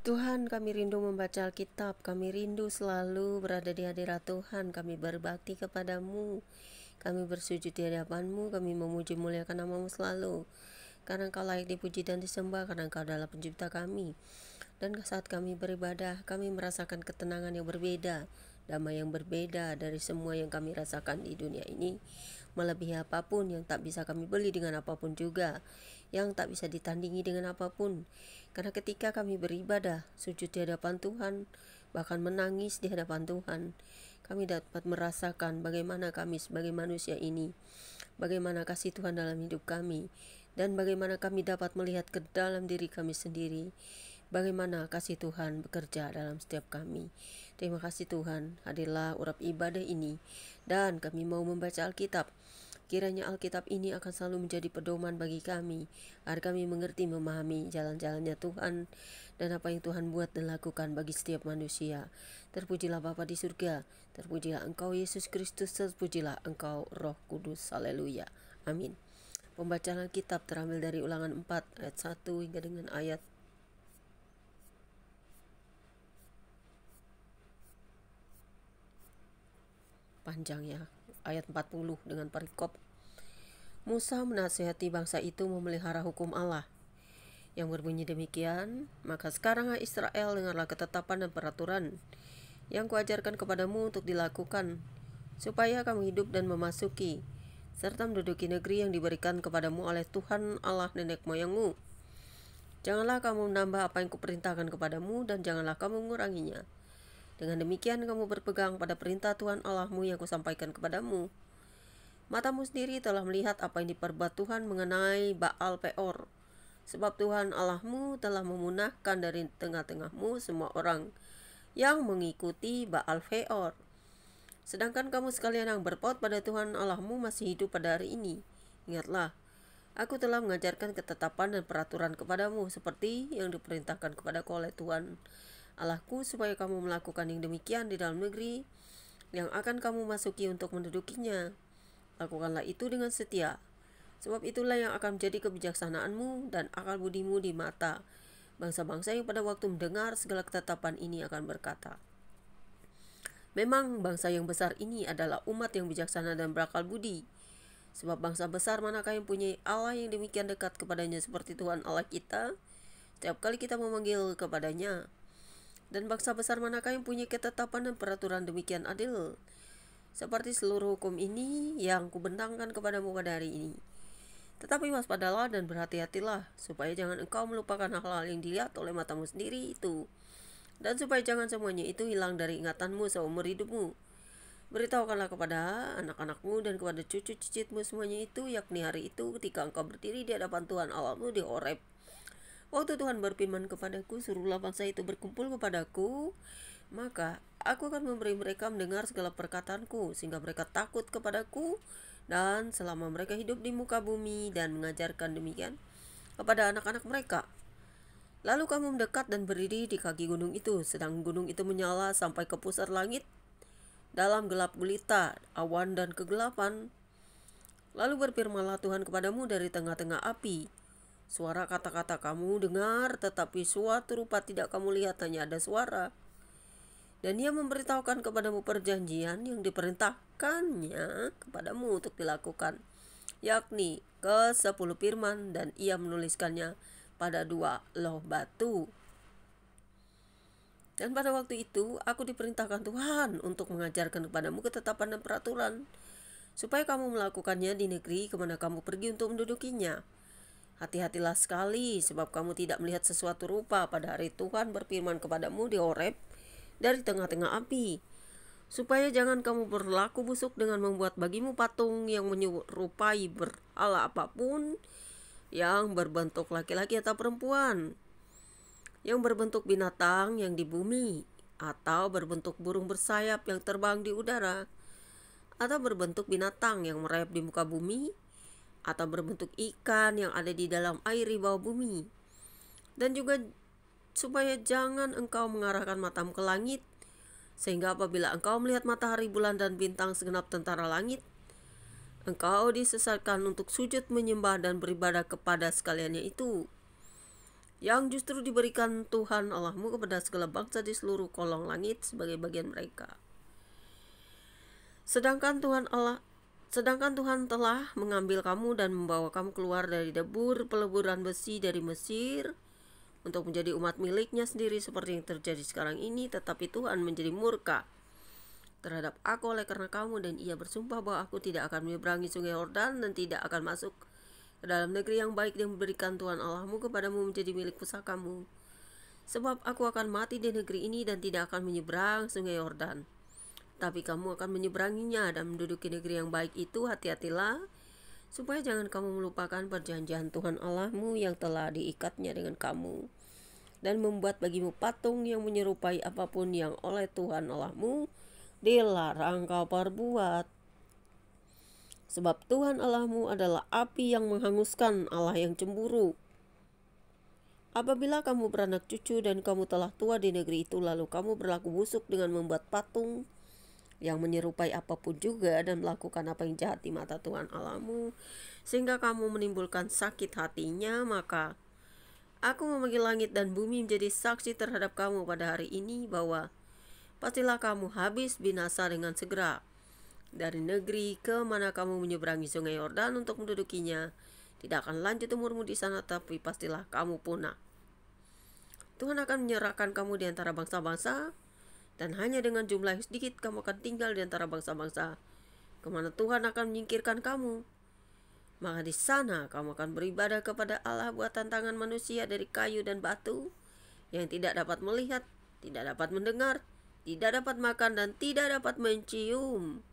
Tuhan, kami rindu membaca Alkitab, kami rindu selalu berada di hadirat Tuhan, kami berbakti kepadamu, kami bersujud di hadapan-Mu, kami memuji muliakan nama-Mu selalu, karena Engkau layak dipuji dan disembah, karena Engkau adalah pencipta kami. Dan saat kami beribadah, kami merasakan ketenangan yang berbeda, damai yang berbeda dari semua yang kami rasakan di dunia ini, melebihi apapun yang tak bisa kami beli dengan apapun juga, yang tak bisa ditandingi dengan apapun. Karena ketika kami beribadah, sujud di hadapan Tuhan, bahkan menangis di hadapan Tuhan, kami dapat merasakan bagaimana kami sebagai manusia ini, bagaimana kasih Tuhan dalam hidup kami, dan bagaimana kami dapat melihat ke dalam diri kami sendiri, bagaimana kasih Tuhan bekerja dalam setiap kami. Terima kasih Tuhan, hadirlah urap ibadah ini, dan kami mau membaca Alkitab. Kiranya Alkitab ini akan selalu menjadi pedoman bagi kami, agar kami mengerti memahami jalan-jalannya Tuhan, dan apa yang Tuhan buat dan lakukan bagi setiap manusia. Terpujilah Bapa di surga, terpujilah Engkau Yesus Kristus, terpujilah Engkau Roh Kudus. Haleluya. Amin. Pembacaan Alkitab terambil dari Ulangan 4 ayat 1 hingga dengan ayat panjang ya, ayat 40 dengan perikop. Musa menasihati bangsa itu memelihara hukum Allah, yang berbunyi demikian, maka sekarang hai Israel, dengarlah ketetapan dan peraturan yang kuajarkan kepadamu untuk dilakukan, supaya kamu hidup dan memasuki serta menduduki negeri yang diberikan kepadamu oleh Tuhan Allah nenek moyangmu. Janganlah kamu menambah apa yang kuperintahkan kepadamu, dan janganlah kamu menguranginya. Dengan demikian kamu berpegang pada perintah Tuhan Allahmu yang kusampaikan kepadamu. Matamu sendiri telah melihat apa yang diperbuat Tuhan mengenai Baal Peor, sebab Tuhan Allahmu telah memunahkan dari tengah-tengahmu semua orang yang mengikuti Baal Peor. Sedangkan kamu sekalian yang berpaut pada Tuhan Allahmu masih hidup pada hari ini. Ingatlah, aku telah mengajarkan ketetapan dan peraturan kepadamu seperti yang diperintahkan kepadaku oleh Tuhan Allahku, supaya kamu melakukan yang demikian di dalam negeri yang akan kamu masuki untuk mendudukinya. Lakukanlah itu dengan setia, sebab itulah yang akan menjadi kebijaksanaanmu dan akal budimu di mata bangsa-bangsa yang pada waktu mendengar segala ketetapan ini akan berkata, memang bangsa yang besar ini adalah umat yang bijaksana dan berakal budi. Sebab bangsa besar manakah yang punya Allah yang demikian dekat kepadanya seperti Tuhan Allah kita, setiap kali kita memanggil kepadanya. Dan bangsa besar manakah yang punya ketetapan dan peraturan demikian adil, seperti seluruh hukum ini yang kubentangkan kepadamu pada hari ini. Tetapi waspadalah dan berhati-hatilah, supaya jangan engkau melupakan hal-hal yang dilihat oleh matamu sendiri itu, dan supaya jangan semuanya itu hilang dari ingatanmu seumur hidupmu. Beritahukanlah kepada anak-anakmu dan kepada cucu cicitmu semuanya itu, yakni hari itu ketika engkau berdiri di hadapan Tuhan Allahmu di Horeb. Waktu Tuhan berfirman kepadaku, suruhlah bangsa itu berkumpul kepadaku, maka aku akan memberi mereka mendengar segala perkataanku, sehingga mereka takut kepadaku, dan selama mereka hidup di muka bumi, dan mengajarkan demikian kepada anak-anak mereka. Lalu kamu mendekat dan berdiri di kaki gunung itu, sedang gunung itu menyala sampai ke pusar langit, dalam gelap gulita, awan dan kegelapan. Lalu berfirmanlah Tuhan kepadamu dari tengah-tengah api, suara kata-kata kamu dengar, tetapi suatu rupa tidak kamu lihat, hanya ada suara. Dan ia memberitahukan kepadamu perjanjian yang diperintahkannya kepadamu untuk dilakukan, yakni ke-10 firman, dan ia menuliskannya pada 2 loh batu. Dan pada waktu itu aku diperintahkan Tuhan untuk mengajarkan kepadamu ketetapan dan peraturan, supaya kamu melakukannya di negeri kemana kamu pergi untuk mendudukinya. Hati-hatilah sekali, sebab kamu tidak melihat sesuatu rupa pada hari Tuhan berfirman kepadamu di Horeb dari tengah-tengah api, supaya jangan kamu berlaku busuk dengan membuat bagimu patung yang menyerupai berhala apapun, yang berbentuk laki-laki atau perempuan, yang berbentuk binatang yang di bumi, atau berbentuk burung bersayap yang terbang di udara, atau berbentuk binatang yang merayap di muka bumi, atau berbentuk ikan yang ada di dalam air di bawah bumi. Dan juga supaya jangan engkau mengarahkan matamu ke langit, sehingga apabila engkau melihat matahari, bulan, dan bintang segenap tentara langit, engkau disesatkan untuk sujud menyembah dan beribadah kepada sekaliannya itu. yang justru diberikan Tuhan Allahmu kepada segala bangsa di seluruh kolong langit sebagai bagian mereka. Sedangkan Tuhan telah mengambil kamu dan membawa kamu keluar dari debur peleburan besi dari Mesir untuk menjadi umat miliknya sendiri seperti yang terjadi sekarang ini, tetapi Tuhan menjadi murka terhadap aku oleh karena kamu, dan ia bersumpah bahwa aku tidak akan menyeberangi sungai Yordan dan tidak akan masuk ke dalam negeri yang baik yang memberikan Tuhan Allahmu kepadamu menjadi milik pusakamu. Sebab aku akan mati di negeri ini dan tidak akan menyeberang sungai Yordan, tapi kamu akan menyeberanginya dan menduduki negeri yang baik itu. Hati-hatilah supaya jangan kamu melupakan perjanjian Tuhan Allahmu yang telah diikatnya dengan kamu, dan membuat bagimu patung yang menyerupai apapun yang oleh Tuhan Allahmu dilarang kau perbuat. Sebab Tuhan Allahmu adalah api yang menghanguskan, Allah yang cemburu. Apabila kamu beranak cucu dan kamu telah tua di negeri itu, lalu kamu berlaku busuk dengan membuat patung yang menyerupai apapun juga dan melakukan apa yang jahat di mata Tuhan Allahmu, sehingga kamu menimbulkan sakit hatinya, maka aku memanggil langit dan bumi menjadi saksi terhadap kamu pada hari ini bahwa pastilah kamu habis binasa dengan segera dari negeri ke mana kamu menyeberangi sungai Yordan untuk mendudukinya. Tidak akan lanjut umurmu di sana, tapi pastilah kamu punah. Tuhan akan menyerahkan kamu di antara bangsa-bangsa, dan hanya dengan jumlah yang sedikit kamu akan tinggal di antara bangsa-bangsa kemana Tuhan akan menyingkirkan kamu. Maka di sana kamu akan beribadah kepada Allah buatan tangan manusia dari kayu dan batu, yang tidak dapat melihat, tidak dapat mendengar, tidak dapat makan, dan tidak dapat mencium.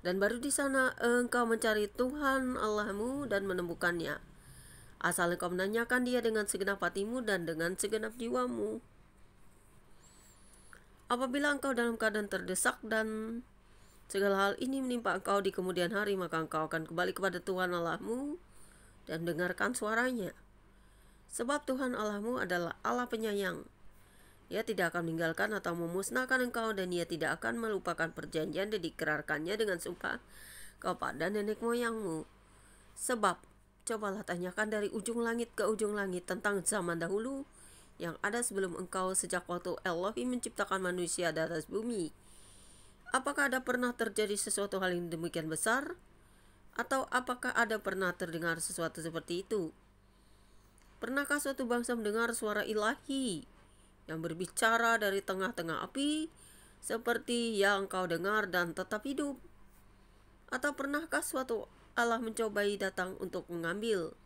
Dan baru di sana engkau mencari Tuhan Allahmu dan menemukannya, asal engkau menanyakan Dia dengan segenap hatimu dan dengan segenap jiwamu. Apabila engkau dalam keadaan terdesak dan segala hal ini menimpa engkau di kemudian hari, maka engkau akan kembali kepada Tuhan Allahmu dan dengarkan suaranya. Sebab Tuhan Allahmu adalah Allah penyayang. Ia tidak akan meninggalkan atau memusnahkan engkau, dan Ia tidak akan melupakan perjanjian dan dikerarkannya dengan sumpah kepada nenek moyangmu. Sebab cobalah tanyakan dari ujung langit ke ujung langit tentang zaman dahulu yang ada sebelum engkau, sejak waktu Elohim menciptakan manusia di atas bumi. Apakah ada pernah terjadi sesuatu hal yang demikian besar? Atau apakah ada pernah terdengar sesuatu seperti itu? Pernahkah suatu bangsa mendengar suara ilahi yang berbicara dari tengah-tengah api seperti yang kau dengar dan tetap hidup? Atau pernahkah suatu Allah mencobai datang untuk mengambil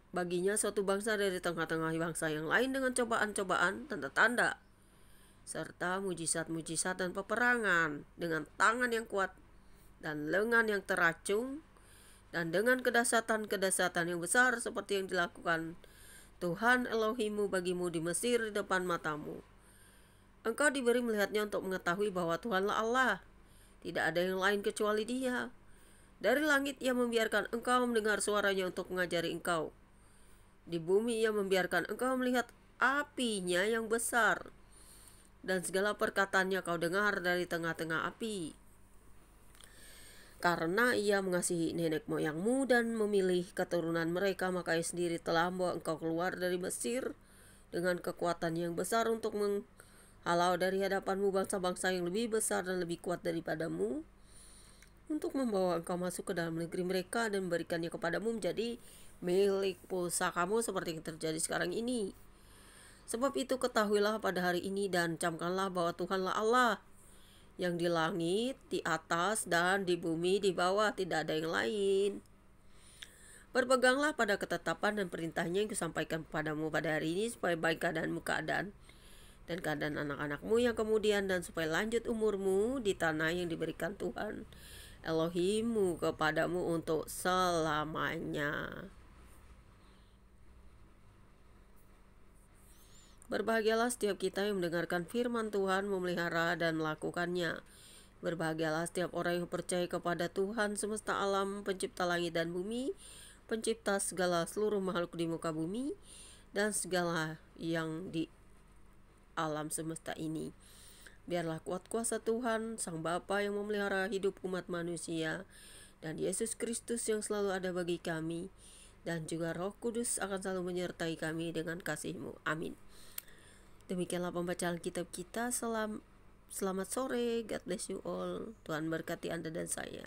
baginya suatu bangsa dari tengah-tengah bangsa yang lain dengan cobaan-cobaan, tanda-tanda, serta mujizat-mujizat dan peperangan, dengan tangan yang kuat dan lengan yang teracung, dan dengan kedahsyatan-kedahsyatan yang besar seperti yang dilakukan Tuhan Elohimmu bagimu di Mesir di depan matamu. Engkau diberi melihatnya untuk mengetahui bahwa Tuhanlah Allah, tidak ada yang lain kecuali Dia. Dari langit Ia membiarkan engkau mendengar suaranya untuk mengajari engkau. Di bumi Ia membiarkan engkau melihat apinya yang besar, dan segala perkataannya kau dengar dari tengah-tengah api. Karena Ia mengasihi nenek moyangmu dan memilih keturunan mereka, maka Ia sendiri telah membawa engkau keluar dari Mesir dengan kekuatan yang besar untuk menghalau dari hadapanmu bangsa-bangsa yang lebih besar dan lebih kuat daripadamu, untuk membawa engkau masuk ke dalam negeri mereka dan memberikannya kepadamu menjadi milik pusakamu seperti yang terjadi sekarang ini. Sebab itu ketahuilah pada hari ini dan camkanlah bahwa Tuhanlah Allah, yang di langit, di atas, dan di bumi di bawah, tidak ada yang lain. Berpeganglah pada ketetapan dan perintahnya yang kusampaikan kepadamu pada hari ini, supaya baik keadaanmu dan keadaan anak-anakmu yang kemudian, dan supaya lanjut umurmu di tanah yang diberikan Tuhan Elohimmu kepadamu untuk selamanya. Berbahagialah setiap kita yang mendengarkan firman Tuhan, memelihara dan melakukannya. Berbahagialah setiap orang yang percaya kepada Tuhan semesta alam, pencipta langit dan bumi, pencipta segala seluruh makhluk di muka bumi, dan segala yang di alam semesta ini. Biarlah kuat kuasa Tuhan, Sang Bapa yang memelihara hidup umat manusia, dan Yesus Kristus yang selalu ada bagi kami, dan juga Roh Kudus akan selalu menyertai kami dengan kasih-Mu. Amin. Demikianlah pembacaan kitab kita. Selamat sore, God bless you all. Tuhan berkati Anda dan saya.